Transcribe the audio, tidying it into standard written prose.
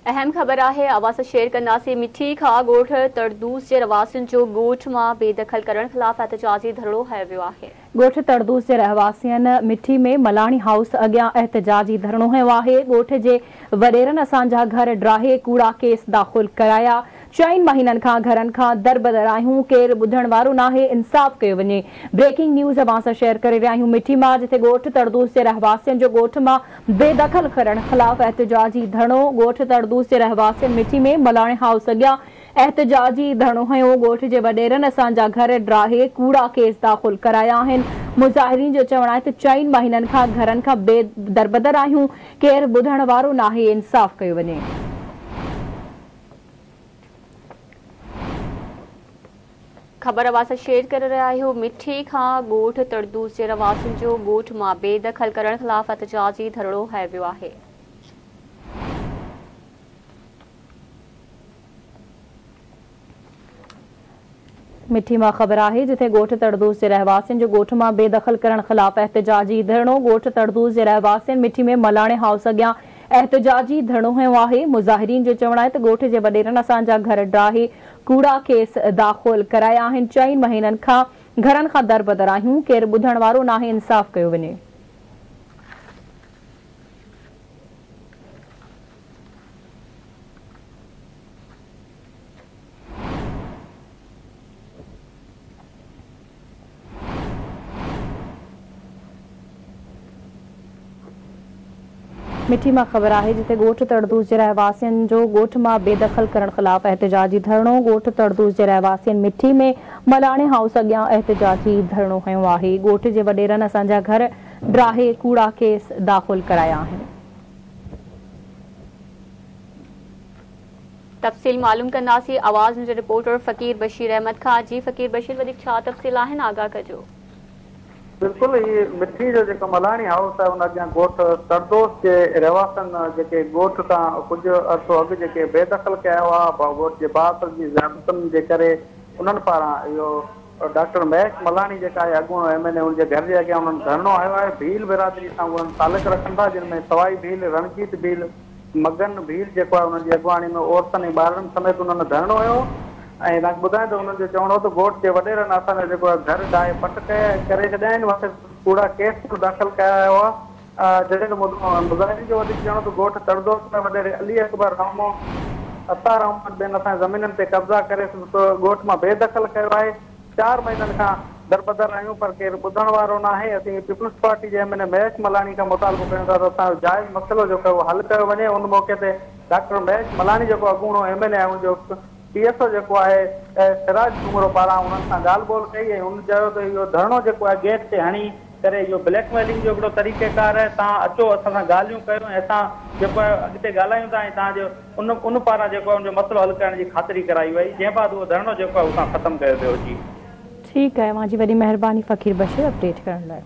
अहम खबर है आवाज़ शेयर कंदासीं। मिठी खां ॻोठ तड़दूस जे रवासियुनि जो ॻोठ मां बेदख़ल करण ख़िलाफ़ एहतजाजी धरणो हयो वियो आहे। ॻोठ तड़दूस जे रहवासियुनि मिठी में मलाणी हाउस अॻियां एहतजाजी धरणो हयो आहे। ॻोठ जे वॾेरनि असांजा घर ड्राहे कूड़ा केस दाख़िल कराया। 4 महीननि खां घरनि खां दरबदर आहियूं, केरु ॿुधण वारो नाहे, इंसाफ़ कयो वञे। ब्रेकिंग न्यूज़ अवां सां शेयर करे रहिया आहियूं। मिठी मां जिथे ॻोठ तड़दूस जे रहवासियुनि जो ॻोठ मां बेदख़ल करण ख़िलाफ़ एहतजाजी धरणो। ॻोठ तड़दूस जे रहवासियुनि मिठी में मलाणे हाउस अॻियां एहतजाजी धरणो हयो। ॻोठ जे वॾेरनि असांजा घर ड्राहे कूड़ा केस दाख़िल कराया आहिनि। मुज़ाहिरीन जो चवणु आहे त 4 महीननि खां घरनि खां दरबदर आहियूं, केरु ॿुधण वारो नाहे, इंसाफ़ कयो वञे। खबर आवाज़ शेयर करे रहिया आहियूं। मिठी खां ॻोठ तड़दूस जे रवासियुनि जो ॻोठ मां बेदख़ल करण ख़िलाफ़ एहतजाजी धरणो हयो वियो आहे। मिठी मां खबर आहे जिथे ॻोठ तड़दूस जे रहवासियुनि जो ॻोठ मां बेदख़ल करण ख़िलाफ़ एहतजाजी धरणो। ॻोठ तड़दूस जे रहवासियुनि मिठी में मलाणे हाउस अॻियां एहतजाजी धरणो हयो आहे। मुज़ाहिरीन जो चवणु आहे त ॻोठ जे वॾेरनि असांजा घर ड्राहे कूड़ा केस दाख़िल कराया आहिनि। 4 महीननि खां घरनि खां दरबदर आहियूं, केरु ॿुधण वारो नाहे, इंसाफ़ कयो वञे। मिठी मां खबर आहे जिथे ॻोठ तड़दूस जे रहवासियुनि जो ॻोठ मां बेदख़ल करण ख़िलाफ़ एहतजाजी धरणो। ॻोठ तड़दूस जे रहवासियुनि मिठी में मलाणे हाउस अॻियां एहतजाजी धरणो हयो आहे। ॻोठ जे वॾेरनि असांजा घर ड्राहे कूड़ा केस दाख़िल कराया आहिनि। तफ़सील मालूम कंदासीं आवाज़ न्यूज़ रिपोर्टर फ़कीर बशीर अहमद खां। जी फ़कीर बशीर, वधीक छा तफ़सील आहिनि, आगाह कजो। बिल्कुल, ये मिठी जो जेको मलाणी हाउस है उन अॻियां ॻोठ तड़दोस जे रहवासियुनि जेके ॻोठ खां कुझु अर्सो अॻु जेके बेदख़ल कया हुआ ॻोठ जे भाउर जी ज़ियादतुनि जे करे, उन्हनि पारां इहो डॉक्टर महेश मलाणी जेका आहे अॻूणो MLA, उनजे घर जे अॻियां उन्हनि धरणो हयो आहे। भील बिरादरी सां उन्हनि तालुक़ रखनि था, जिन में सवाई भील, रणजीत भील, मगन भील जेको आहे उन्हनि जी अॻुवाणी में औरतुनि ऐं ॿारनि समेत उन्हनि धरणो हयो। ऐं तव्हांखे ॿुधायां त उन्हनि जो चवणो हो त ॻोठ जे वॾेरनि असांजा जेको आहे घर ॾाहे पट करे छॾिया आहिनि, वटि कूड़ा केस दाख़िल कया हुआ। जॾहिं मुज़ाहिरीन जो वधीक चवणो त ॻोठ तड़दोस में वॾेरे अली अकबर रहमो, अतार अहमद ॿियनि असांजे ज़मीननि ते कब्ज़ा करे ॻोठ मां बेदख़ल कयो आहे। 4 महीननि खां दरबदर आहियूं, पर केरु ॿुधण वारो नाहे। असीं पीपल्स पार्टी जे MLA महेश मलाणी खां मुतालबो कयूं था त असांजो जाइज़ मसइलो जेको आहे उहो हल कयो वञे। उन मौक़े ते डॉक्टर महेश मलाणी जेको अॻूणो MLA आहे उनजो PSO जेको आहे सिराज कुमरो पारां उन्हनि सां ॻाल्हि ॿोल कई ऐं हुन चयो त इहो धरणो जेको आहे गेट ते हणी करे इहो ब्लैकमेलिंग जो हिकिड़ो तरीक़ेकार आहे। तव्हां अचो, असां सां ॻाल्हियूं कयूं ऐं असां जेको आहे अॻिते ॻाल्हायूं था ऐं तव्हांजो उन पारां जेको आहे उनजो मसइलो हल करण जी ख़ातिरी कराई वई, जंहिं बाद उहो धरणो जेको आहे उतां ख़तमु कयो वियो। जी ठीकु आहे, मुंहिंजी वॾी महिरबानी फ़कीर बशीर अपडेट करण लाइ।